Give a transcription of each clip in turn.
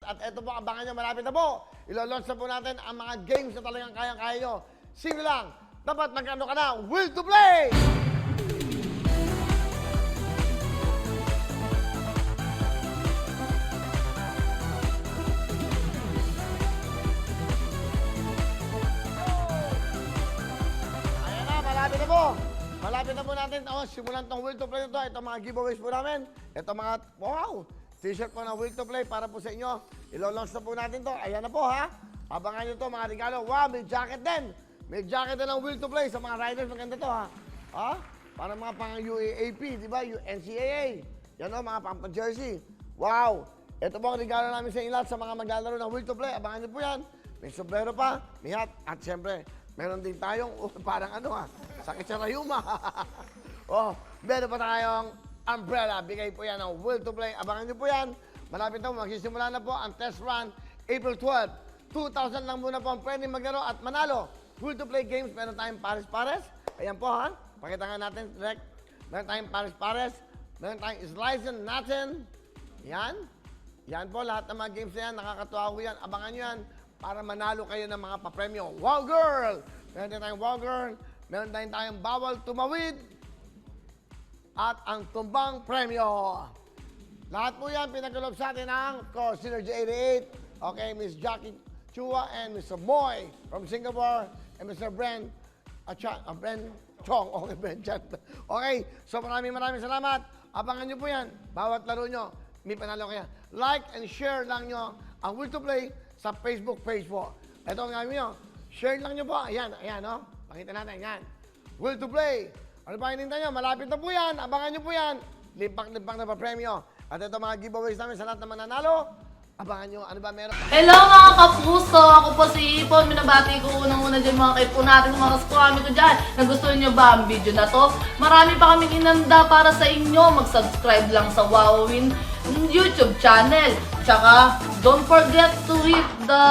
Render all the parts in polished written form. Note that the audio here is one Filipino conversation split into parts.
At ito po, abangan nyo, malapit na po. Ilo-launch na po natin ang mga games na talagang kayang-kaya nyo. Simple lang, dapat magkano ka na, will to play! Ayan na, malapit na po. Malapit na po natin. Simulan tong will to play na to. Ito mga giveaways po namin. Ito mga, wow, t-shirt po na will to play para po sa inyo. Ilo-launch na po natin to. Ayan na po ha. Abangan nyo to mga regalo. Wow, may jacket din. May jacket din ng will to play sa mga riders. Maganda to ha. Ha? Para mga pang UAAP, di ba? NCAA. Yan o, mga pang jersey. Wow. Ito po ang regalo namin sa inyo lahat sa mga maglalaro ng will to play. Abangan nyo po yan. May sombrero pa, may hat. At syempre, meron din tayong, parang ano ha, sakit sa rayuma. Meron pa tayong umbrella. Bigay po yan ng will to play. Abangan nyo po yan. Malapit na po, magsisimula na po ang test run April 12. 2,000 lang muna po ang pwedeng maglaro at manalo. Will to play games, meron tayong pares-pares. Ayan po ha, pakita nga natin direct. Meron tayong pares-pares. Meron tayong slice natin. Yan. Yan po, lahat ng mga games na yan, nakakatuwa ko yan. Abangan nyo yan para manalo kayo ng mga papremyo. Wow Girl! Meron tayong Wow Girl. Meron tayong Bawal Tumawid. At ang Tumbang Premyo. Lahat po yan, pinagkalob sa atin ng, of course, Synergy 88. Okay, Miss Jackie Chua and Mr. Moy from Singapore. And Mr. Bren Chong. Okay, Bren Chan. Okay, so maraming salamat. Abangan nyo po yan. Bawat laro nyo, may panalo kaya. Like and share lang nyo ang Will to Play sa Facebook page po. Ito ang gagawin nyo. Share lang nyo po. Ayan, no? Pakita natin, yan. Will to Play. Ano pa hinintay nyo? Malapit na po yan. Abangan nyo po yan. Limpak-limpak na pa premyo. At ito mga giveaways namin sa lahat ng mananalo. Abangan nyo. Ano ba meron? Hello mga kapuso! Ako po si Ipon. Minabati ko unang-una dyan mga kaipo natin, mga kaskwami ko dyan. Nagustuhan nyo ba ang video na to? Marami pa kaming inanda para sa inyo. Mag-subscribe lang sa Wowin YouTube channel. Tsaka, don't forget to hit the,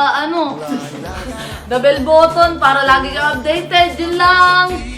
the bell button para lagi kang updated. Yun lang!